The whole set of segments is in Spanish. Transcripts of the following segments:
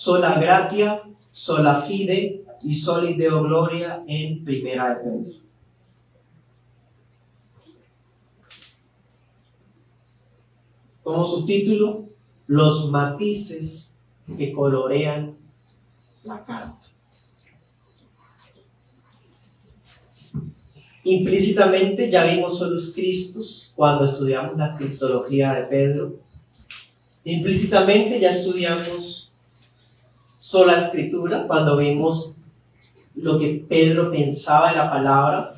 sola gratia, sola fide y soli Deo gloria en Primera de Pedro. Como subtítulo, los matices que colorean la carta. Implícitamente ya vimos solos Cristos cuando estudiamos la cristología de Pedro. Implícitamente ya estudiamos sola escritura cuando vimos lo que Pedro pensaba de la palabra.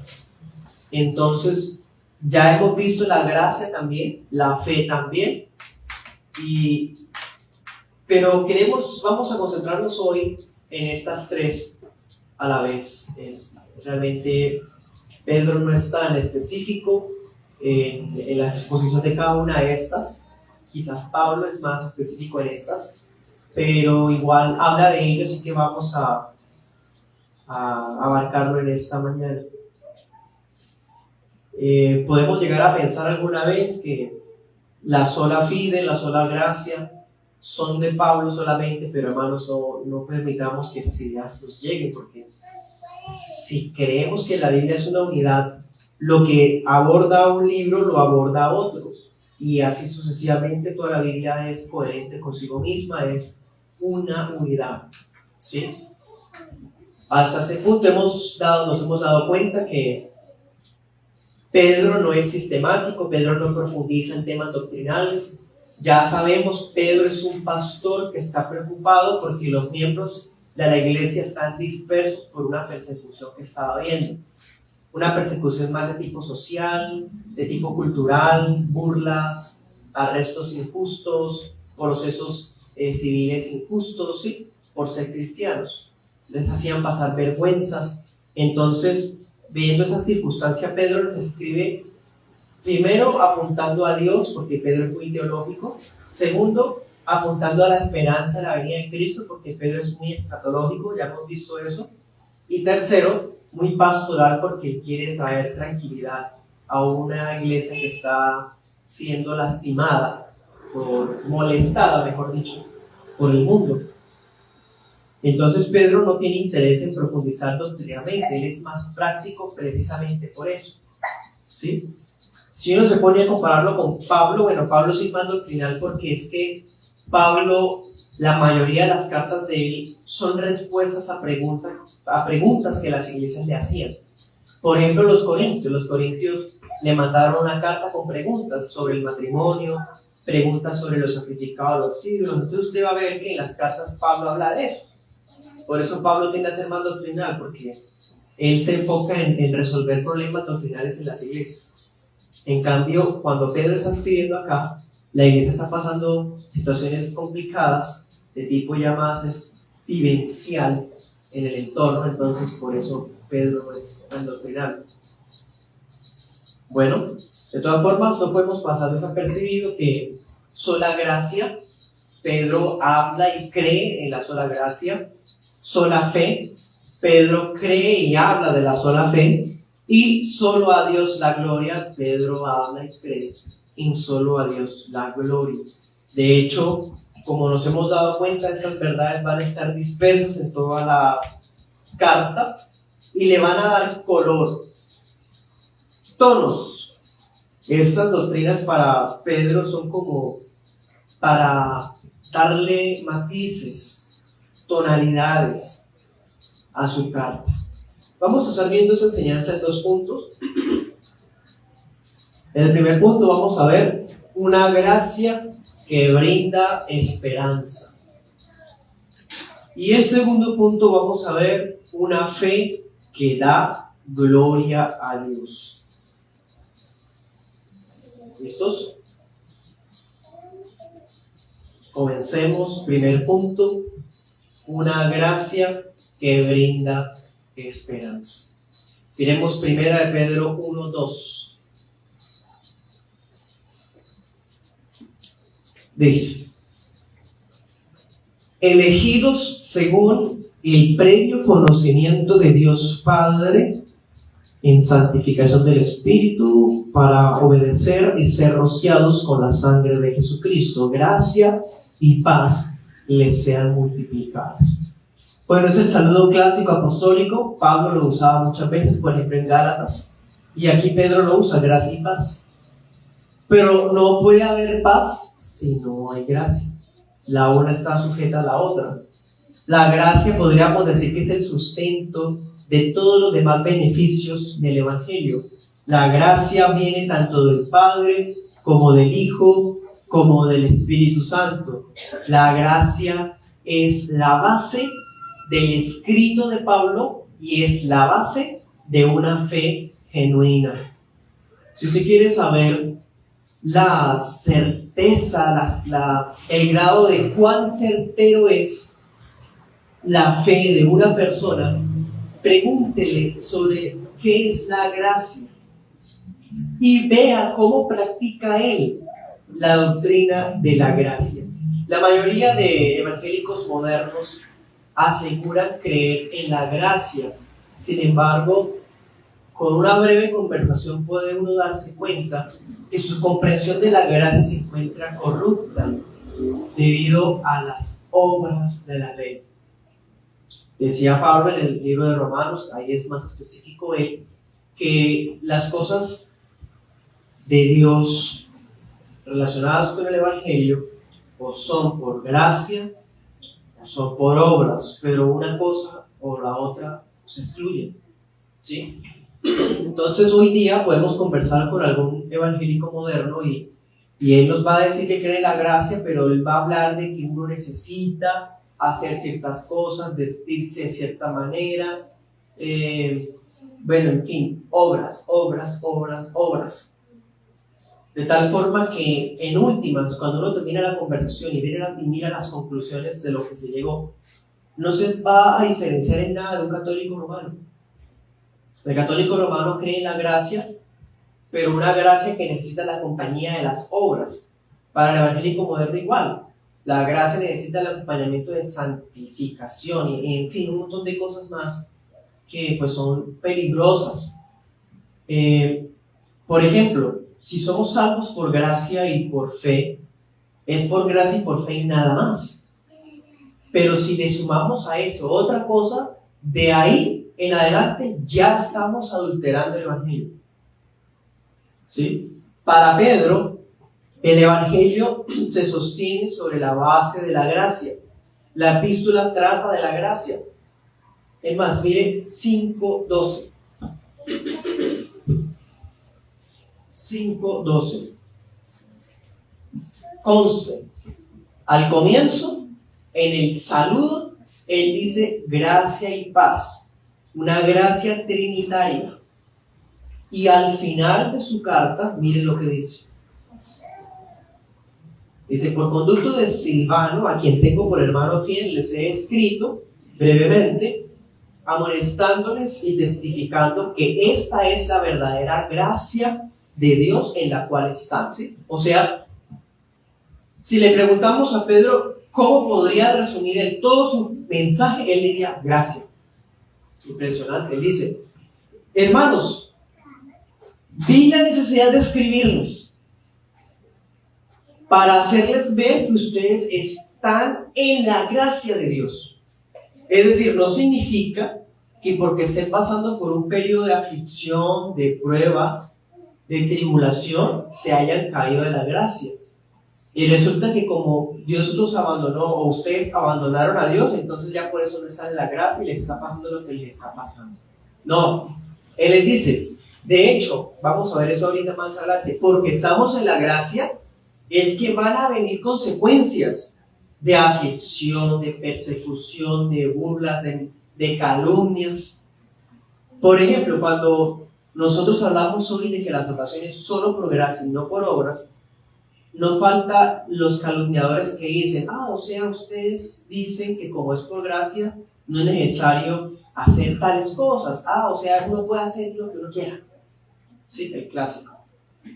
Entonces ya hemos visto la gracia también, la fe también. Pero vamos a concentrarnos hoy en estas tres a la vez. Realmente Pedro no es tan específico en la exposición de cada una de estas. Quizás Pablo es más específico en estas, pero igual habla de ellos y que vamos a abarcarlo en esta mañana. Podemos llegar a pensar alguna vez que la sola fide, la sola gracia son de Pablo solamente, pero hermanos, no permitamos que esas ideas nos lleguen, porque si creemos que la Biblia es una unidad, lo que aborda un libro lo aborda otro, y así sucesivamente toda la Biblia es coherente consigo misma, es una unidad, ¿sí? Hasta este punto nos hemos dado cuenta que Pedro no es sistemático, Pedro no profundiza en temas doctrinales. Ya sabemos, Pedro es un pastor que está preocupado porque los miembros de la iglesia están dispersos por una persecución que estaba habiendo. Una persecución más de tipo social, de tipo cultural, burlas, arrestos injustos, procesos civiles injustos, ¿sí? Por ser cristianos. Les hacían pasar vergüenzas. Entonces, viendo esa circunstancia, Pedro les escribe, primero apuntando a Dios, porque Pedro es muy teológico. Segundo, apuntando a la esperanza de la venida de Cristo, porque Pedro es muy escatológico, ya hemos visto eso. Y tercero, muy pastoral, porque quiere traer tranquilidad a una iglesia que está siendo lastimada, molestada, mejor dicho, por el mundo. Entonces Pedro no tiene interés en profundizar doctrinalmente, él es más práctico precisamente por eso, ¿sí? Si uno se pone a compararlo con Pablo, bueno, Pablo sí es más doctrinal porque es que Pablo, la mayoría de las cartas de él son respuestas a preguntas que las iglesias le hacían. Por ejemplo, los corintios le mandaron una carta con preguntas sobre el matrimonio, preguntas sobre los sacrificados a los ídolos. Entonces usted va a ver que en las cartas Pablo habla de eso. Por eso Pablo tiende a ser más doctrinal, porque él se enfoca en resolver problemas doctrinales en las iglesias. En cambio, cuando Pedro está escribiendo acá, la iglesia está pasando situaciones complicadas, de tipo ya más vivencial en el entorno, entonces por eso Pedro no es tan doctrinal. Bueno, de todas formas, no podemos pasar desapercibido que sola gracia, Pedro habla y cree en la sola gracia. Sola fe, Pedro cree y habla de la sola fe. Y solo a Dios la gloria, Pedro habla y cree en solo a Dios la gloria. De hecho, como nos hemos dado cuenta, estas verdades van a estar dispersas en toda la carta y le van a dar color, tonos. Estas doctrinas para Pedro son como para darle matices, tonalidades a su carta. Vamos a estar viendo esa enseñanza en 2 puntos. En el primer punto vamos a ver una gracia que brinda esperanza. Y el segundo punto vamos a ver una fe que da gloria a Dios. ¿Listos? Comencemos. Primer punto, una gracia que brinda esperanza. Miremos Primera de Pedro 1:2. Dice: elegidos según el previo conocimiento de Dios Padre en santificación del Espíritu, para obedecer y ser rociados con la sangre de Jesucristo. Gracia y paz les sean multiplicadas. Bueno, es el saludo clásico apostólico. Pablo lo usaba muchas veces, por ejemplo en Gálatas, y aquí Pedro lo usa, gracia y paz. Pero no puede haber paz si no hay gracia. La una está sujeta a la otra. La gracia podríamos decir que es el sustento de todos los demás beneficios del Evangelio. La gracia viene tanto del Padre como del Hijo, como del Espíritu Santo. La gracia es la base del escrito de Pablo y es la base de una fe genuina. Si usted quiere saber la certeza, el grado de cuán certero es la fe de una persona, pregúntele sobre qué es la gracia y vea cómo practica él la doctrina de la gracia. La mayoría de evangélicos modernos aseguran creer en la gracia. Sin embargo, con una breve conversación puede uno darse cuenta que su comprensión de la gracia se encuentra corrupta debido a las obras de la ley. Decía Pablo en el libro de Romanos, ahí es más específico él, que las cosas de Dios relacionadas con el Evangelio o son por gracia o son por obras, pero una cosa o la otra se excluyen, ¿sí? Entonces hoy día podemos conversar con algún evangélico moderno y él nos va a decir que cree en la gracia, pero él va a hablar de que uno necesita hacer ciertas cosas, vestirse de cierta manera, bueno, en fin, obras. De tal forma que en últimas, cuando uno termina la conversación y mira las conclusiones de lo que se llegó, no se va a diferenciar en nada de un católico romano. El católico romano cree en la gracia, pero una gracia que necesita la compañía de las obras. Para el evangélico moderno igual. La gracia necesita el acompañamiento de santificación y en fin, un montón de cosas más que pues son peligrosas. Por ejemplo, si somos salvos por gracia y por fe, es por gracia y por fe y nada más. Pero si le sumamos a eso otra cosa, de ahí en adelante ya estamos adulterando el Evangelio. ¿Sí? Para Pedro, el Evangelio se sostiene sobre la base de la gracia. La epístola trata de la gracia. Es más, mire 5:12. 5:12. Conste, al comienzo, en el saludo, él dice gracia y paz. Una gracia trinitaria. Y al final de su carta, miren lo que dice. Dice, por conducto de Silvano, a quien tengo por hermano fiel, les he escrito brevemente, amonestándoles y testificando que esta es la verdadera gracia de Dios en la cual están. ¿Sí? O sea, si le preguntamos a Pedro cómo podría resumir todo su mensaje, él diría gracia. Impresionante. Él dice, hermanos, vi la necesidad de escribirles para hacerles ver que ustedes están en la gracia de Dios. Es decir, no significa que porque estén pasando por un periodo de aflicción, de prueba, de tribulación, se hayan caído de la gracia. Y resulta que como Dios los abandonó o ustedes abandonaron a Dios, entonces ya por eso no están en la gracia y les está pasando lo que les está pasando. No, Él les dice, de hecho, vamos a ver eso ahorita más adelante, porque estamos en la gracia, es que van a venir consecuencias de aflicción, de persecución, de burlas, de calumnias. Por ejemplo, cuando nosotros hablamos hoy de que la salvación es solo por gracia y no por obras, no falta los calumniadores que dicen, o sea, ustedes dicen que como es por gracia, no es necesario hacer tales cosas. O sea, uno puede hacer lo que uno quiera. Sí, el clásico.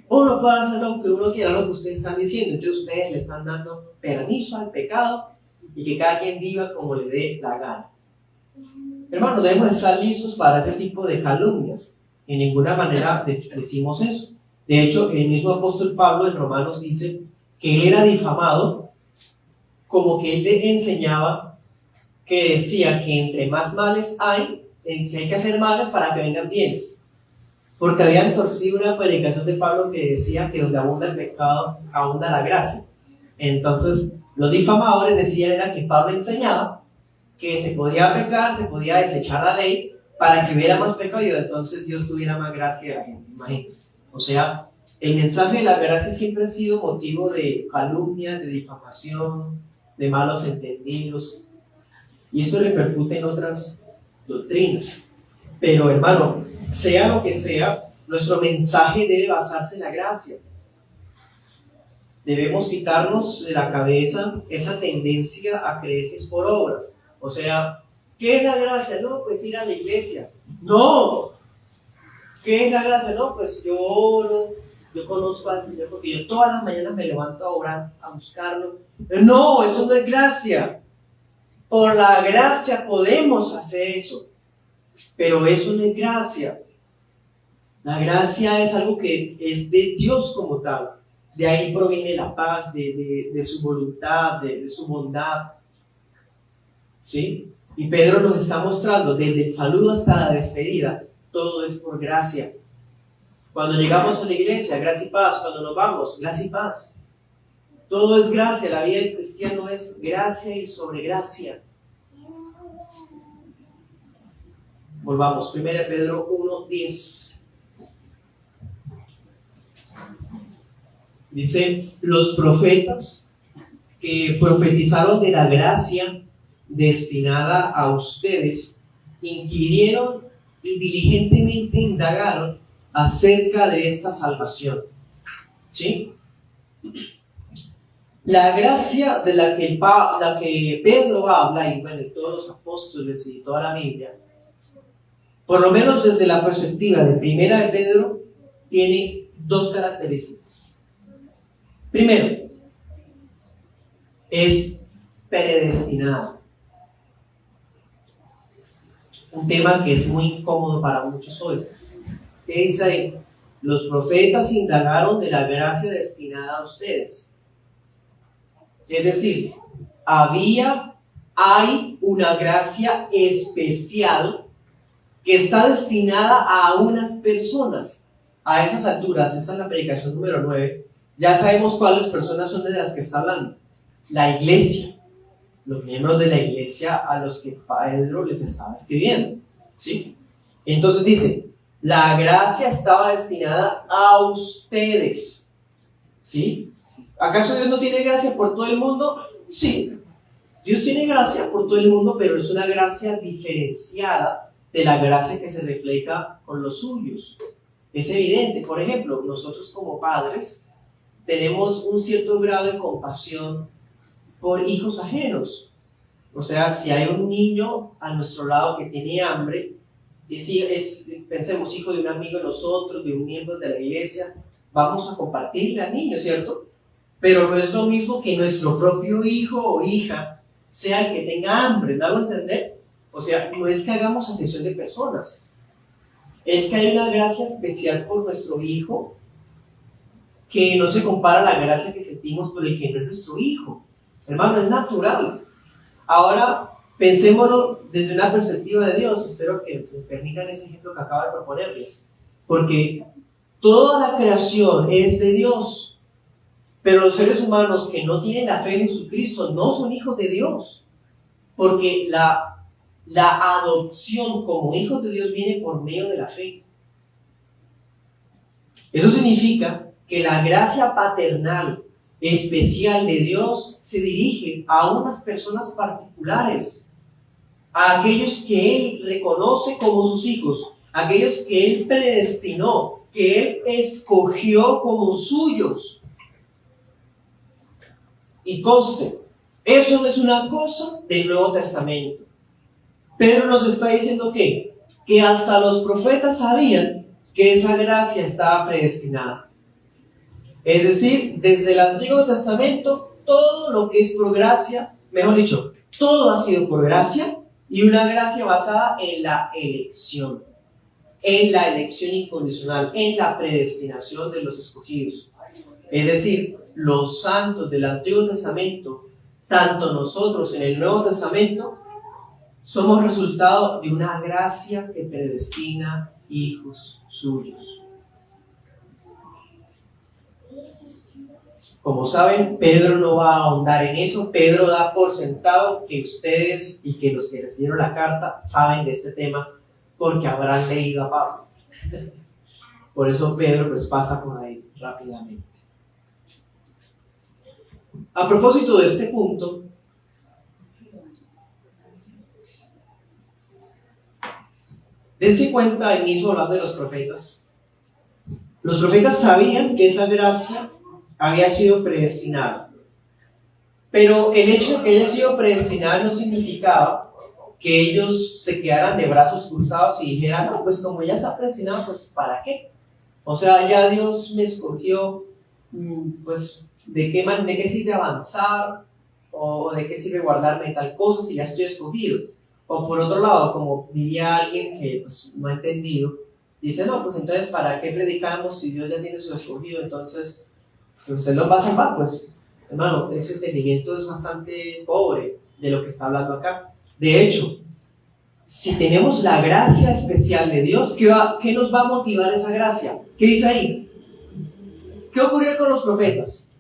Uno puede hacer lo que uno quiera, lo que ustedes están diciendo. Entonces ustedes le están dando permiso al pecado y que cada quien viva como le dé la gana. Hermanos, debemos estar listos para ese tipo de calumnias. En ninguna manera decimos eso. De hecho, el mismo apóstol Pablo en Romanos dice que él era difamado como que él enseñaba, que decía que entre más males hay, que hay que hacer males para que vengan bienes. Porque habían torcido una predicación de Pablo que decía que donde abunda el pecado, abunda la gracia. Entonces, los difamadores decían era que Pablo enseñaba que se podía pecar, se podía desechar la ley para que hubiera más pecado y entonces Dios tuviera más gracia a la gente. Imagínense. O sea, el mensaje de la gracia siempre ha sido motivo de calumnia, de difamación, de malos entendidos. Y esto repercute en otras doctrinas. Pero hermano, sea lo que sea, nuestro mensaje debe basarse en la gracia. Debemos quitarnos de la cabeza esa tendencia a creer que es por obras. O sea, ¿qué es la gracia? No, pues ir a la iglesia. No. ¿Qué es la gracia? No, pues yo oro, yo conozco al Señor porque yo todas las mañanas me levanto a orar, a buscarlo. No, eso no es gracia. Por la gracia podemos hacer eso, pero eso no es gracia. La gracia es algo que es de Dios como tal. De ahí proviene la paz, de su voluntad, de su bondad. ¿Sí? Y Pedro nos está mostrando, desde el saludo hasta la despedida, todo es por gracia. Cuando llegamos a la iglesia, gracia y paz. Cuando nos vamos, gracia y paz. Todo es gracia. La vida del cristiano es gracia y sobre gracia. Volvamos, 1 Pedro 1:10. Dice, los profetas que profetizaron de la gracia destinada a ustedes, inquirieron y diligentemente indagaron acerca de esta salvación. ¿Sí? La gracia de la que Pedro habla, y bueno, de todos los apóstoles y toda la Biblia, por lo menos desde la perspectiva de Primera de Pedro, tiene dos características. Primero, es predestinada. Un tema que es muy incómodo para muchos hoy. ¿Qué dice ahí? Los profetas indagaron de la gracia destinada a ustedes. Es decir, hay una gracia especial que está destinada a unas personas. A esas alturas, esta es la predicación número 9, ya sabemos cuáles personas son de las que está hablando. La iglesia, los miembros de la iglesia a los que Pedro les estaba escribiendo. ¿Sí? Entonces dice, la gracia estaba destinada a ustedes. ¿Sí? ¿Acaso Dios no tiene gracia por todo el mundo? Sí. Dios tiene gracia por todo el mundo, pero es una gracia diferenciada de la gracia que se refleja con los suyos. Es evidente, por ejemplo, nosotros como padres tenemos un cierto grado de compasión por hijos ajenos. O sea, si hay un niño a nuestro lado que tiene hambre, pensemos, hijo de un amigo de nosotros, de un miembro de la iglesia, vamos a compartirle al niño, ¿cierto? Pero no es lo mismo que nuestro propio hijo o hija sea el que tenga hambre, ¿me hago entender? O sea, no es que hagamos acepción de personas, es que hay una gracia especial por nuestro hijo que no se compara a la gracia que sentimos por el que no es nuestro hijo. Hermano, es natural. Ahora, pensémoslo desde una perspectiva de Dios. Espero que me permitan ese ejemplo que acabo de proponerles. Porque toda la creación es de Dios. Pero los seres humanos que no tienen la fe en Jesucristo no son hijos de Dios. Porque la adopción como hijos de Dios viene por medio de la fe. Eso significa que la gracia paternal especial de Dios se dirige a unas personas particulares, a aquellos que Él reconoce como sus hijos, a aquellos que Él predestinó, que Él escogió como suyos. Y conste, eso no es una cosa del Nuevo Testamento. Pedro nos está diciendo que hasta los profetas sabían que esa gracia estaba predestinada. Es decir, desde el Antiguo Testamento, todo lo que es por gracia, mejor dicho, todo ha sido por gracia y una gracia basada en la elección incondicional, en la predestinación de los escogidos. Es decir, los santos del Antiguo Testamento tanto nosotros en el Nuevo Testamento somos resultado de una gracia que predestina hijos suyos. Como saben, Pedro no va a ahondar en eso. Pedro da por sentado que ustedes y que los que recibieron la carta saben de este tema porque habrán leído a Pablo. Por eso Pedro pues pasa por ahí rápidamente. A propósito de este punto, dense cuenta ahí mismo hablando de los profetas. Los profetas sabían que esa gracia había sido predestinada. Pero el hecho de que haya sido predestinada no significaba que ellos se quedaran de brazos cruzados y dijeran, no, pues como ya está predestinado, pues ¿para qué? O sea, ya Dios me escogió, pues ¿de qué sirve avanzar? ¿O de qué sirve guardarme tal cosa si ya estoy escogido? O por otro lado, como diría alguien que pues, no ha entendido, dice, no, pues entonces ¿para qué predicamos si Dios ya tiene su escogido? Entonces, usted lo va a salvar, pues, hermano, ese entendimiento es bastante pobre de lo que está hablando acá. De hecho, si tenemos la gracia especial de Dios, ¿qué nos va a motivar esa gracia? ¿Qué dice ahí? ¿Qué ocurrió con los profetas?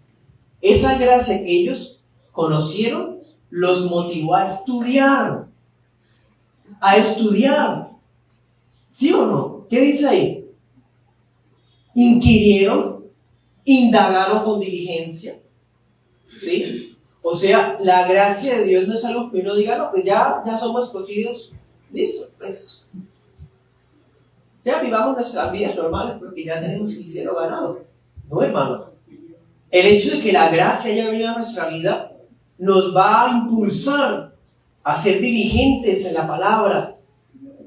Esa gracia que ellos conocieron los motivó a estudiar. A estudiar. ¿Sí o no? ¿Qué dice ahí? Inquirieron, indagaron con diligencia. ¿Sí? O sea, la gracia de Dios no es algo que uno diga, no, pues ya somos escogidos, listo, pues ya vivamos nuestras vidas normales porque ya tenemos el cielo ganado. No, hermano. El hecho de que la gracia haya venido a nuestra vida nos va a impulsar a ser diligentes en la palabra,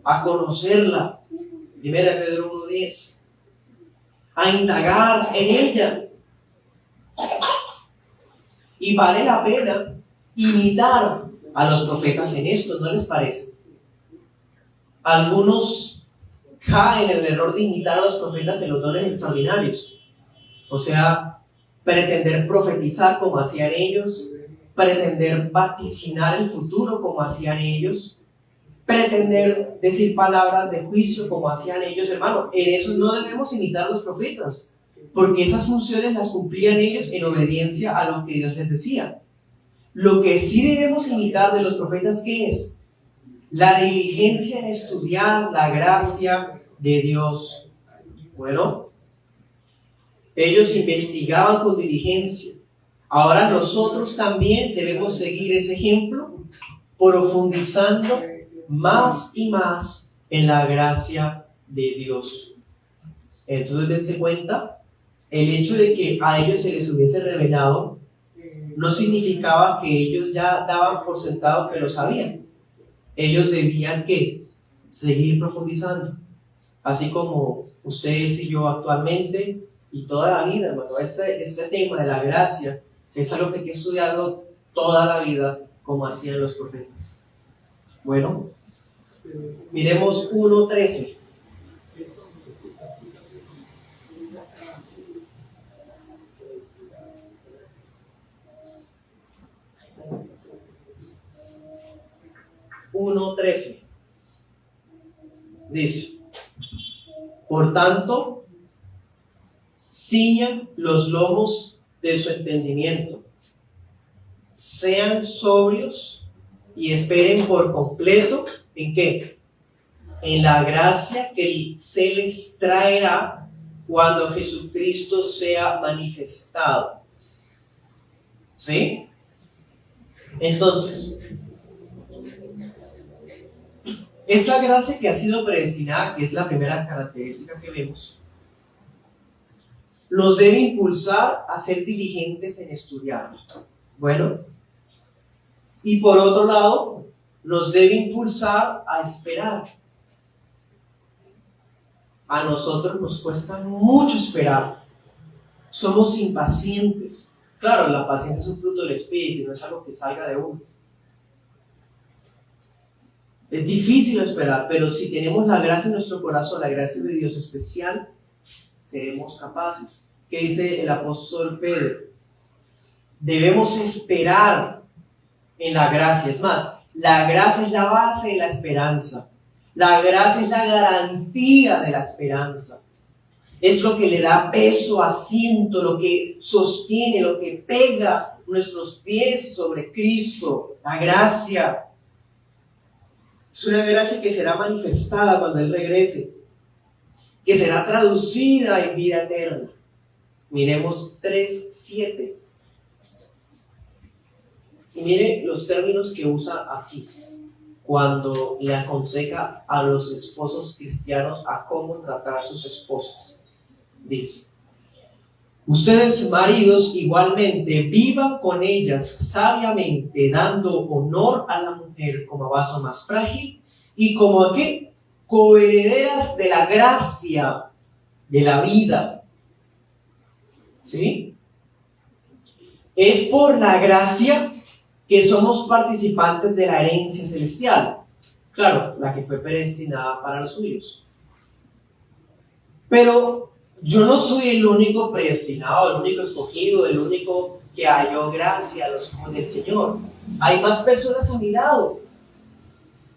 a conocerla. 1 Pedro 1:10. A indagar en ella. Y vale la pena imitar a los profetas en esto, ¿no les parece? Algunos caen en el error de imitar a los profetas en los dones extraordinarios. O sea, pretender profetizar como hacían ellos, pretender vaticinar el futuro como hacían ellos, pretender decir palabras de juicio como hacían ellos, hermano. En eso no debemos imitar a los profetas, porque esas funciones las cumplían ellos en obediencia a lo que Dios les decía. Lo que sí debemos imitar de los profetas, ¿qué es? La diligencia en estudiar la gracia de Dios. Bueno, ellos investigaban con diligencia. Ahora nosotros también debemos seguir ese ejemplo, profundizando más y más en la gracia de Dios. Entonces, dense cuenta, el hecho de que a ellos se les hubiese revelado no significaba que ellos ya daban por sentado que lo sabían. Ellos debían ¿qué? Seguir profundizando. Así como ustedes y yo actualmente y toda la vida, hermano. Este tema de la gracia es algo que hay que estudiarlo toda la vida como hacían los profetas. Bueno, miremos 1:13. Dice, por tanto, ciñan los lomos de su entendimiento, sean sobrios y esperen por completo, ¿en qué? En la gracia que se les traerá cuando Jesucristo sea manifestado. ¿Sí? Entonces, esa gracia que ha sido predestinada, que es la primera característica que vemos, nos debe impulsar a ser diligentes en estudiarla. Bueno, y por otro lado, nos debe impulsar a esperar. A nosotros nos cuesta mucho esperar. Somos impacientes. Claro, la paciencia es un fruto del Espíritu, no es algo que salga de uno. Es difícil esperar, pero si tenemos la gracia en nuestro corazón, la gracia de Dios especial, seremos capaces. ¿Qué dice el apóstol Pedro? Debemos esperar en la gracia. Es más, la gracia es la base de la esperanza. La gracia es la garantía de la esperanza. Es lo que le da peso, asiento, lo que sostiene, lo que pega nuestros pies sobre Cristo. La gracia. Es una gracia que será manifestada cuando Él regrese, que será traducida en vida eterna. Miremos 3:7. Y mire los términos que usa aquí, cuando le aconseja a los esposos cristianos a cómo tratar a sus esposas. Dice: ustedes, maridos, igualmente vivan con ellas sabiamente, dando honor a la mujer como vaso más frágil y como ¿qué? Coherederas de la gracia, de la vida. ¿Sí? Es por la gracia que somos participantes de la herencia celestial. Claro, la que fue predestinada para los suyos. Pero yo no soy el único predestinado, el único escogido, el único que halló gracia a los ojos del Señor. Hay más personas a mi lado.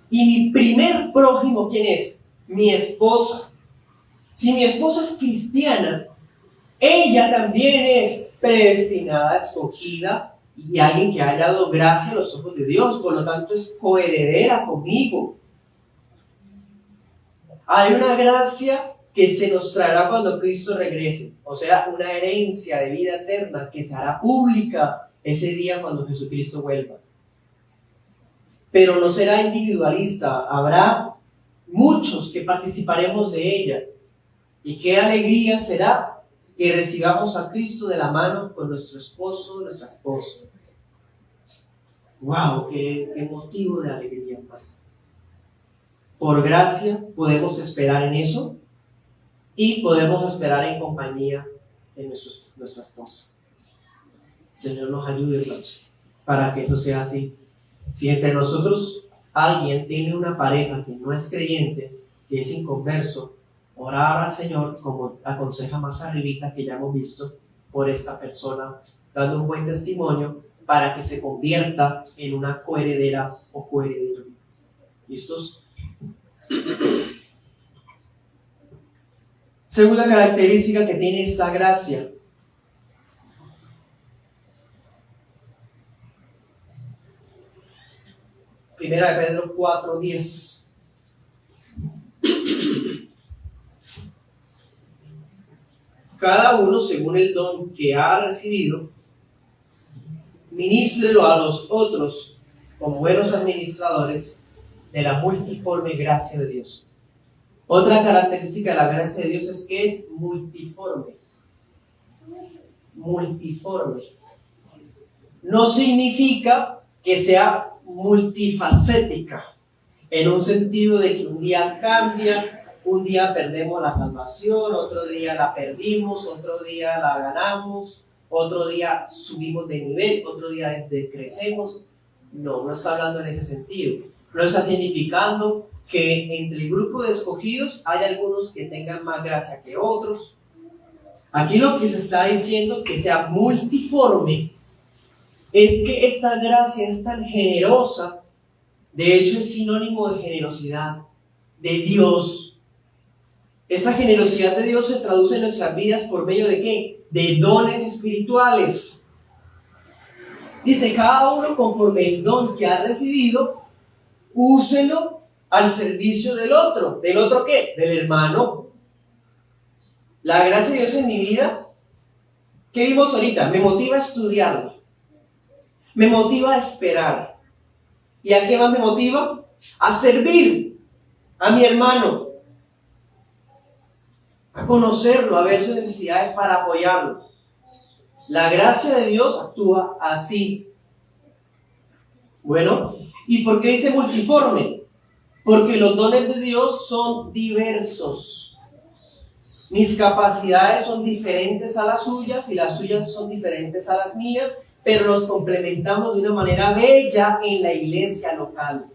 Y mi primer prójimo, ¿quién es? Mi esposa. Si mi esposa es cristiana, ella también es predestinada, escogida y alguien que ha hallado gracia a los ojos de Dios. Por lo tanto, es coheredera conmigo. Hay una gracia que se nos traerá cuando Cristo regrese, o sea, una herencia de vida eterna que se hará pública ese día cuando Jesucristo vuelva. Pero no será individualista, habrá muchos que participaremos de ella. Y qué alegría será que recibamos a Cristo de la mano con nuestro esposo, nuestra esposa. ¡Wow! ¡Qué motivo de alegría, hermano! Por gracia podemos esperar en eso. Y podemos esperar en compañía de nuestra esposa. Señor nos ayude, hermanos, para que eso sea así. Si entre nosotros alguien tiene una pareja que no es creyente, que es inconverso, orar al Señor, como aconseja más arribita que ya hemos visto, por esta persona, dando un buen testimonio para que se convierta en una coheredera o coheredero. ¿Listos? Segunda característica que tiene esta gracia. Primera de Pedro 4:10. Cada uno, según el don que ha recibido, ministrelo a los otros como buenos administradores de la multiforme gracia de Dios. Otra característica de la gracia de Dios es que es multiforme. Multiforme. No significa que sea multifacética, en un sentido de que un día cambia, un día perdemos la salvación, otro día la perdimos, otro día la ganamos, otro día subimos de nivel, otro día decrecemos. No está hablando en ese sentido. No está significando que entre el grupo de escogidos hay algunos que tengan más gracia que otros. Aquí lo que se está diciendo que sea multiforme es que esta gracia es tan generosa, de hecho es sinónimo de generosidad de Dios. Esa generosidad de Dios se traduce en nuestras vidas por medio de ¿qué? De dones espirituales. Dice, cada uno conforme el don que ha recibido, úselo al servicio del otro. ¿Del otro qué? Del hermano. La gracia de Dios en mi vida, ¿qué vimos ahorita? Me motiva a estudiarlo. Me motiva a esperar. ¿Y a qué más me motiva? A servir a mi hermano. A conocerlo, a ver sus necesidades para apoyarlo. La gracia de Dios actúa así. Bueno, ¿y por qué dice multiforme? Porque los dones de Dios son diversos. Mis capacidades son diferentes a las suyas y las suyas son diferentes a las mías, pero los complementamos de una manera bella en la iglesia local.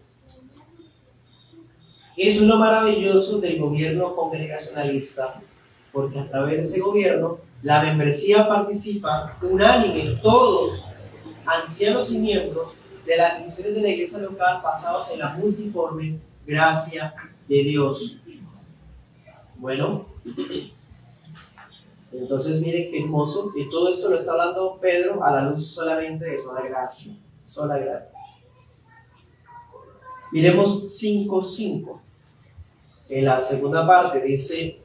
Eso es lo maravilloso del gobierno congregacionalista, porque a través de ese gobierno la membresía participa unánime, todos, ancianos y miembros, de las decisiones de la iglesia local basados en la multiforme gracia de Dios. Bueno, entonces miren qué hermoso, y todo esto lo está hablando Pedro a la luz solamente de sola gracia, sola gracia. Miremos 5:5. En la segunda parte dice: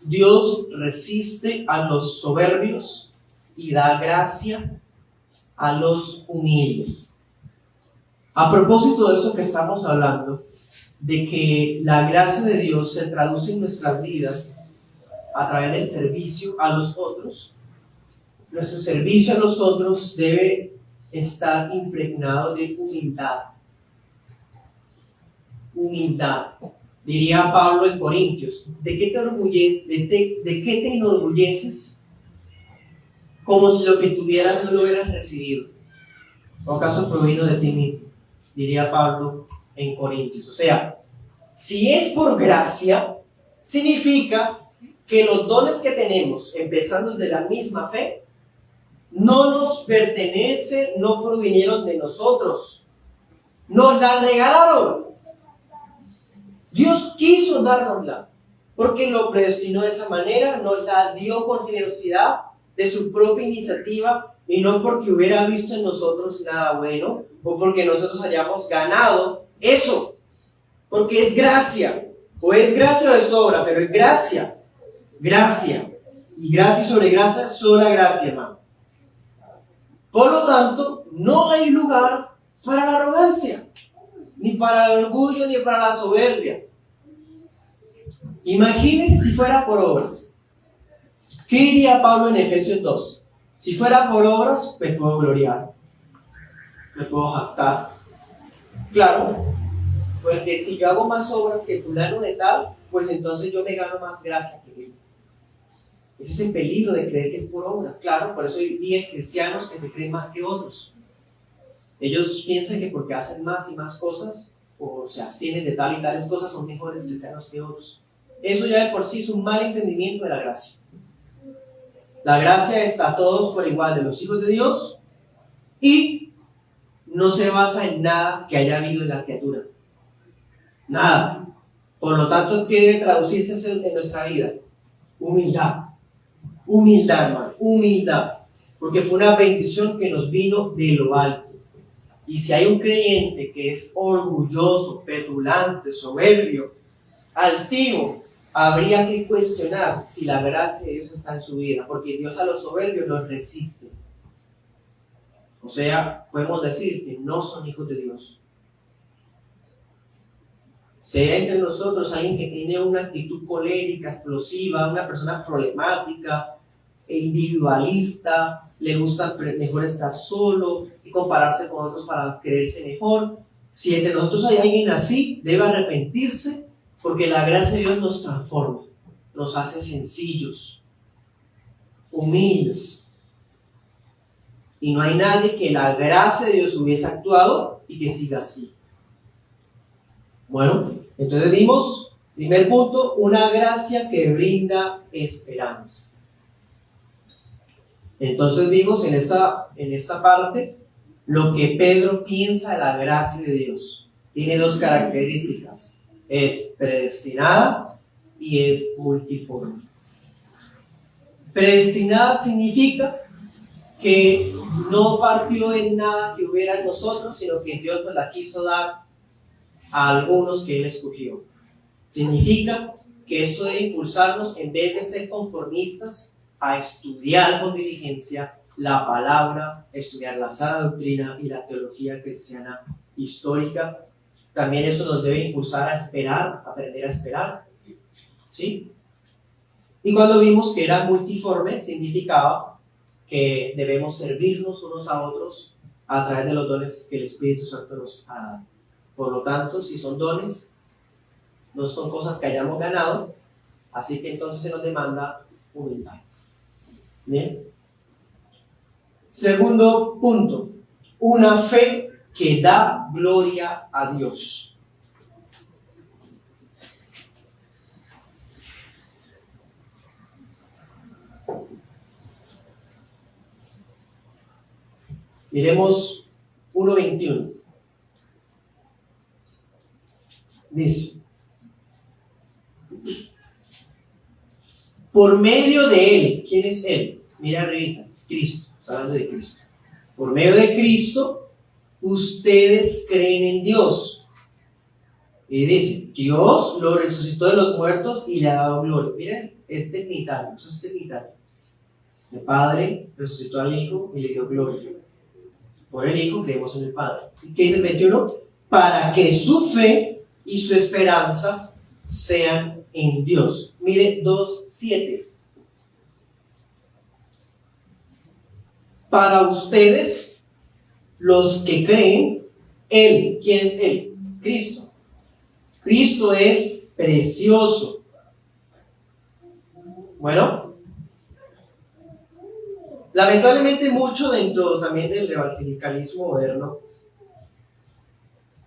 Dios resiste a los soberbios y da gracia a los humildes. A propósito de eso que estamos hablando, de que la gracia de Dios se traduce en nuestras vidas a través del servicio a los otros. Nuestro servicio a los otros debe estar impregnado de humildad. Humildad. Diría Pablo en Corintios: ¿de qué te enorgulleces? Como si lo que tuvieras no lo hubieras recibido. ¿O acaso provino de ti mismo? Diría Pablo en Corintios. O sea, si es por gracia, significa que los dones que tenemos, empezando desde la misma fe, no nos pertenecen, no provinieron de nosotros. Nos la regalaron. Dios quiso dárnosla, porque lo predestinó de esa manera, nos la dio con generosidad de su propia iniciativa, y no porque hubiera visto en nosotros nada bueno, o porque nosotros hayamos ganado eso, porque es gracia, o es gracia de sobra, pero es gracia, gracia, y gracia sobre gracia, sola gracia, hermano. Por lo tanto, no hay lugar para la arrogancia, ni para el orgullo, ni para la soberbia. Imagínense si fuera por obras. ¿Qué diría Pablo en Efesios 2? Si fuera por obras, me puedo gloriar, me puedo jactar. Claro, porque si yo hago más obras que fulano de tal, pues entonces yo me gano más gracia que él. Ese es el peligro de creer que es por obras. Claro, por eso hoy día hay cristianos que se creen más que otros. Ellos piensan que porque hacen más y más cosas, o se abstienen de tal y tales cosas, son mejores cristianos que otros. Eso ya de por sí es un mal entendimiento de la gracia. La gracia está a todos por igual de los hijos de Dios y no se basa en nada que haya habido en la criatura. Nada. Por lo tanto, ¿qué debe traducirse en nuestra vida? Humildad. Humildad, hermano. Humildad. Porque fue una bendición que nos vino de lo alto. Y si hay un creyente que es orgulloso, petulante, soberbio, altivo, habría que cuestionar si la gracia de Dios está en su vida, porque Dios a los soberbios los resiste. O sea, podemos decir que no son hijos de Dios. Si hay entre nosotros alguien que tiene una actitud colérica, explosiva, una persona problemática, individualista, le gusta mejor estar solo y compararse con otros para creerse mejor, si entre nosotros hay alguien así, debe arrepentirse, porque la gracia de Dios nos transforma, nos hace sencillos, humildes. Y no hay nadie que la gracia de Dios hubiese actuado y que siga así. Bueno, entonces vimos, primer punto, una gracia que brinda esperanza. Entonces vimos en esta parte lo que Pedro piensa de la gracia de Dios. Tiene dos características. Es predestinada y es multiforme. Predestinada significa que no partió de nada que hubiera en nosotros, sino que Dios nos la quiso dar a algunos que Él escogió. Significa que eso debe impulsarnos, en vez de ser conformistas, a estudiar con diligencia la palabra, estudiar la sana doctrina y la teología cristiana histórica. También eso nos debe impulsar a esperar, a aprender a esperar. ¿Sí? Y cuando vimos que era multiforme, significaba que debemos servirnos unos a otros a través de los dones que el Espíritu Santo nos ha dado. Por lo tanto, si son dones, no son cosas que hayamos ganado, así que entonces se nos demanda humildad. ¿Bien? Segundo punto, una fe que da gloria a Dios. Miremos 1:21. Dice: por medio de Él. ¿Quién es Él? Mira arriba, es Cristo. Está hablando de Cristo. Por medio de Cristo, ustedes creen en Dios. Y dice: Dios lo resucitó de los muertos y le ha dado gloria. Miren, es trinitario, eso es trinitario. El Padre resucitó al Hijo y le dio gloria. Por el Hijo creemos en el Padre. ¿Y qué dice el 21? Para que su fe y su esperanza sean en Dios. Mire 2:7. Para ustedes, los que creen, Él. ¿Quién es Él? Cristo. Cristo es precioso. Bueno, lamentablemente mucho dentro también del evangelicalismo moderno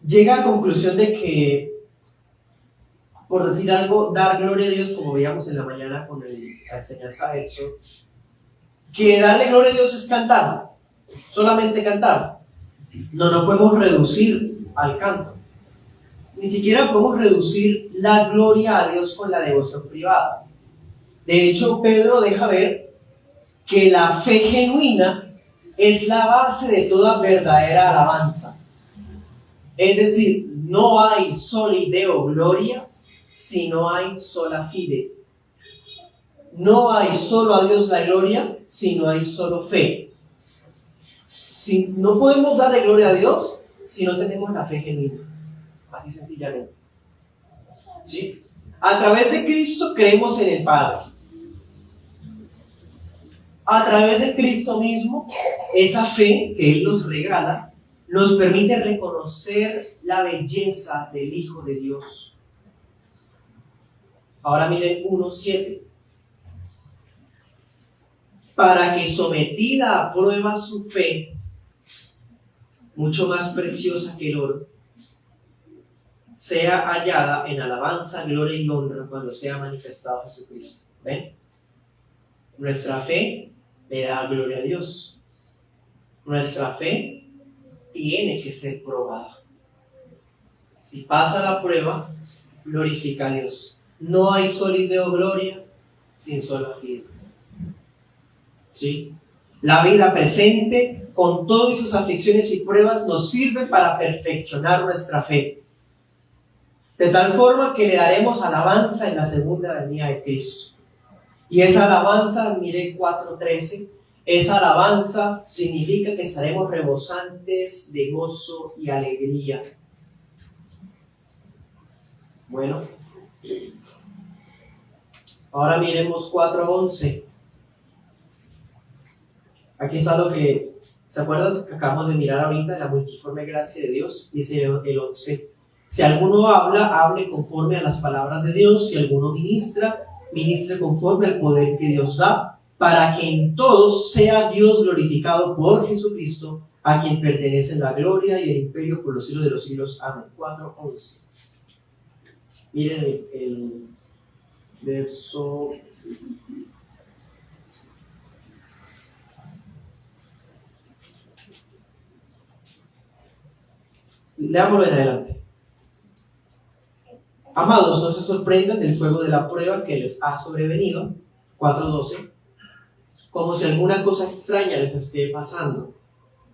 llega a la conclusión de que, por decir algo, dar gloria a Dios, como veíamos en la mañana con la enseñanza de Éxodo, que darle gloria a Dios es cantar, solamente cantar. No podemos reducir al canto. Ni siquiera podemos reducir la gloria a Dios con la devoción privada. De hecho, Pedro deja ver que la fe genuina es la base de toda verdadera alabanza. Es decir, no hay soli Deo gloria si no hay sola fide. No hay solo a Dios la gloria si no hay solo fe. No podemos darle gloria a Dios si no tenemos la fe genuina. Así sencillamente. ¿Sí? A través de Cristo creemos en el Padre. A través de Cristo mismo, esa fe que Él nos regala nos permite reconocer la belleza del Hijo de Dios. Ahora miren 1:7. Para que sometida a prueba su fe, mucho más preciosa que el oro, sea hallada en alabanza, gloria y honra cuando sea manifestado Jesucristo. ¿Ven? Nuestra fe le da gloria a Dios. Nuestra fe tiene que ser probada. Si pasa la prueba, glorifica a Dios. No hay solideo gloria sin sola fide. ¿Sí? La vida presente, con todas sus aflicciones y pruebas, nos sirve para perfeccionar nuestra fe. De tal forma que le daremos alabanza en la segunda venida de Cristo. Y esa alabanza, mire 4:13, esa alabanza significa que estaremos rebosantes de gozo y alegría. Bueno, ahora miremos 4:11. Aquí está lo que, ¿se acuerdan que acabamos de mirar ahorita de la multiforme gracia de Dios? Dice el 11. Si alguno habla, hable conforme a las palabras de Dios. Si alguno ministra, ministre conforme al poder que Dios da, para que en todos sea Dios glorificado por Jesucristo, a quien pertenece la gloria y el imperio por los siglos de los siglos. Amén. 4:11. Miren el verso. Leámoslo en adelante. Amados, no se sorprendan del fuego de la prueba que les ha sobrevenido, 4:12, como si alguna cosa extraña les esté pasando.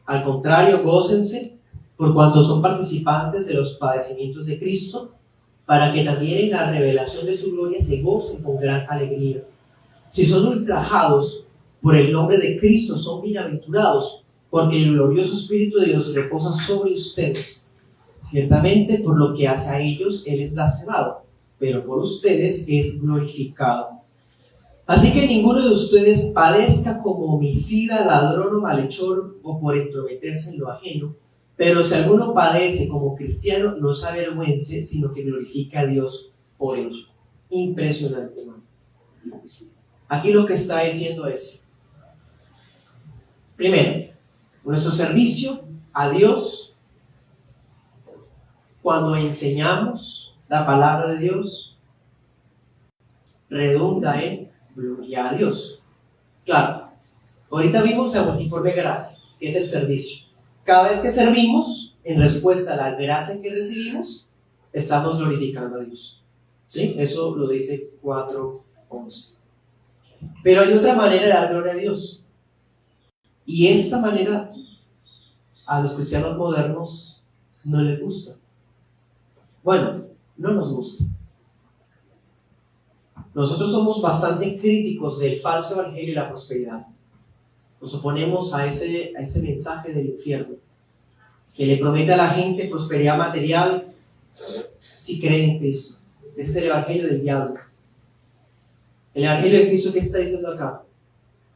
Al contrario, gócense por cuanto son participantes de los padecimientos de Cristo, para que también en la revelación de su gloria se gocen con gran alegría. Si son ultrajados por el nombre de Cristo, son bienaventurados, porque el glorioso Espíritu de Dios reposa sobre ustedes. Ciertamente, por lo que hace a ellos, Él es blasfemado, pero por ustedes es glorificado. Así que ninguno de ustedes padezca como homicida, ladrón o malhechor, o por entrometerse en lo ajeno, pero si alguno padece como cristiano, no se avergüence, sino que glorifica a Dios por ello. Impresionante, hermano. Aquí lo que está diciendo es, primero, nuestro servicio a Dios, cuando enseñamos la palabra de Dios, redunda en gloria a Dios. Claro, ahorita vimos la multiforme gracia, que es el servicio. Cada vez que servimos, en respuesta a la gracia que recibimos, estamos glorificando a Dios. ¿Sí? Eso lo dice 4:11. Pero hay otra manera de dar gloria a Dios. Y esta manera a los cristianos modernos no les gusta. Bueno, no nos gusta. Nosotros somos bastante críticos del falso evangelio y la prosperidad. Nos oponemos a ese mensaje del infierno, que le promete a la gente prosperidad material si creen en Cristo. Ese es el evangelio del diablo. El evangelio de Cristo, ¿qué está diciendo acá?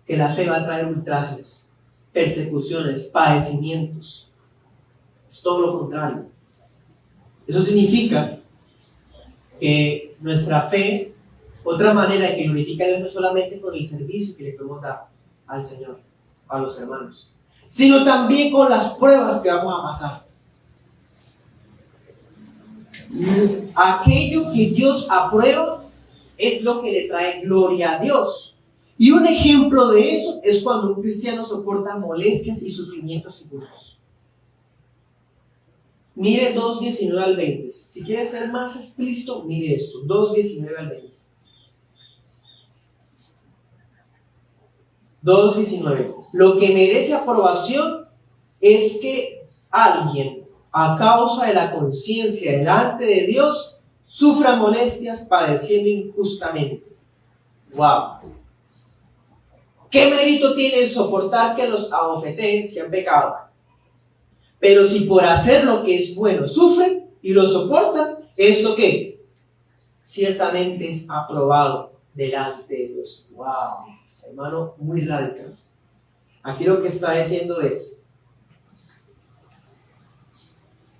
Que la fe va a traer ultrajes, persecuciones, padecimientos. Es todo lo contrario. Eso significa que nuestra fe, otra manera de que glorifica a Dios, no es solamente con el servicio que le podemos dar al Señor, a los hermanos, sino también con las pruebas que vamos a pasar. Aquello que Dios aprueba es lo que le trae gloria a Dios. Y un ejemplo de eso es cuando un cristiano soporta molestias y sufrimientos injustos. Mire 2:19 al 20. Si quiere ser más explícito, mire esto, 2:19 al 20. 2:19. Lo que merece aprobación es que alguien, a causa de la conciencia delante de Dios, sufra molestias padeciendo injustamente. ¡Wow! ¿Qué mérito tiene el soportar que los abofeteen si han pecado? Pero si por hacer lo que es bueno sufren y lo soportan, ¿esto qué? Ciertamente es aprobado delante de Dios. ¡Wow! Hermano, muy radical. Aquí lo que está diciendo es,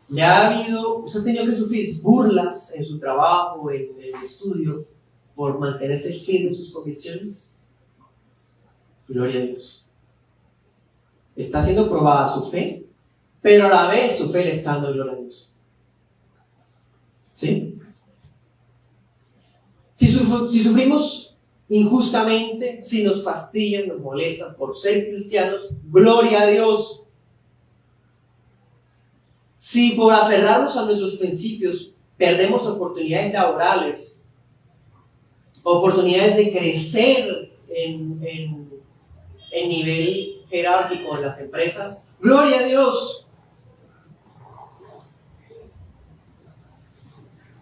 usted ha tenido que sufrir burlas en su trabajo, en el estudio, por mantenerse firme en sus convicciones. Gloria a Dios. Está siendo probada su fe, pero a la vez su fe le está dando gloria a Dios. ¿Sí? Si sufrimos injustamente, si nos fastidian, nos molestan por ser cristianos, gloria a Dios. Si por aferrarnos a nuestros principios perdemos oportunidades laborales, oportunidades de crecer en nivel jerárquico en las empresas, gloria a Dios.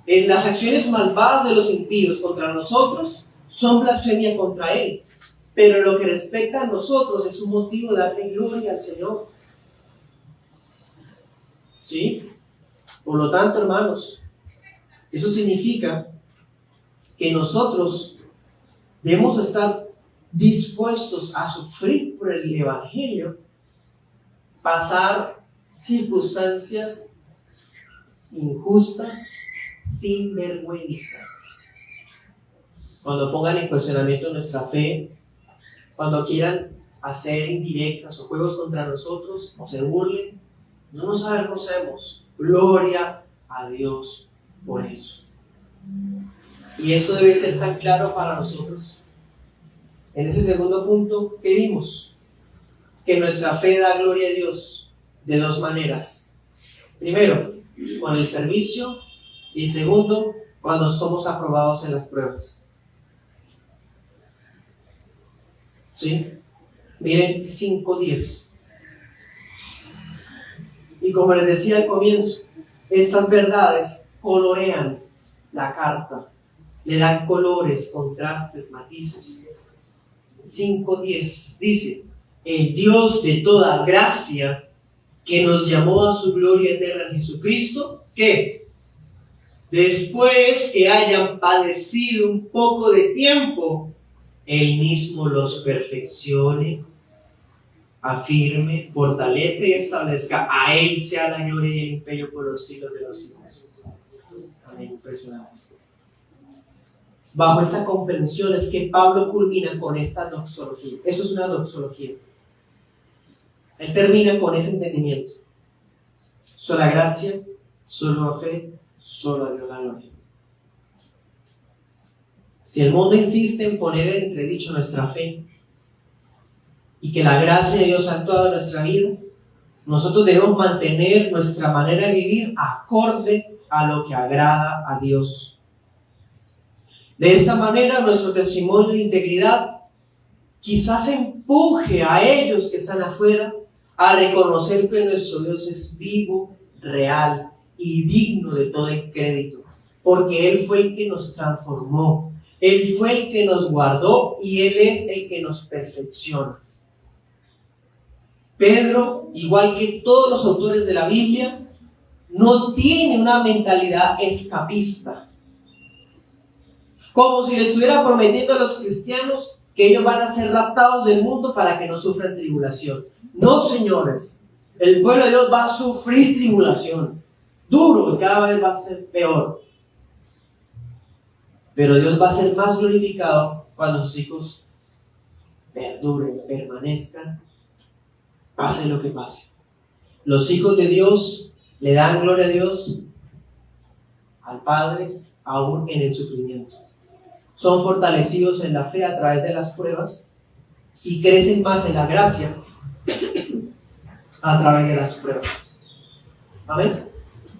En las acciones malvadas de los impíos contra nosotros son blasfemia contra Él, pero lo que respecta a nosotros es un motivo de darle gloria al Señor. ¿Sí? Por lo tanto, hermanos, eso significa que nosotros debemos estar dispuestos a sufrir por el Evangelio, pasar circunstancias injustas sin vergüenza. Cuando pongan en cuestionamiento nuestra fe, cuando quieran hacer indirectas o juegos contra nosotros o se burlen, no nos avergoncemos. Gloria a Dios por eso. Y eso debe ser tan claro para nosotros. En ese segundo punto, ¿qué vimos? Que nuestra fe da gloria a Dios de dos maneras. Primero, con el servicio, y segundo, cuando somos aprobados en las pruebas. ¿Sí? Miren 5:10. Y como les decía al comienzo, estas verdades colorean la carta, le dan colores, contrastes, matices. 5:10 dice: el Dios de toda gracia, que nos llamó a su gloria eterna en Jesucristo, que después que hayan padecido un poco de tiempo, Él mismo los perfeccione, afirme, fortalezca y establezca. A Él sea la gloria y el imperio por los siglos de los siglos. Amén. Impresionante. Bajo esta comprensión es que Pablo culmina con esta doxología. Eso es una doxología. Él termina con ese entendimiento. Sola gracia, solo fe, solo a Dios la gloria. Si el mundo insiste en poner en entredicho nuestra fe y que la gracia de Dios ha actuado en nuestra vida, Nosotros debemos mantener nuestra manera de vivir acorde a lo que agrada a Dios. De esa manera, nuestro testimonio de integridad quizás empuje a ellos que están afuera a reconocer que nuestro Dios es vivo, real y digno de todo el crédito, porque Él fue el que nos transformó, Él fue el que nos guardó y Él es el que nos perfecciona. Pedro, igual que todos los autores de la Biblia, no tiene una mentalidad escapista, como si le estuviera prometiendo a los cristianos que ellos van a ser raptados del mundo para que no sufran tribulación. No, señores, el pueblo de Dios va a sufrir tribulación, duro, y cada vez va a ser peor. Pero Dios va a ser más glorificado cuando sus hijos perduren, permanezcan, pase lo que pase. Los hijos de Dios le dan gloria a Dios, al Padre, aún en el sufrimiento. Son fortalecidos en la fe a través de las pruebas y crecen más en la gracia a través de las pruebas. Amén.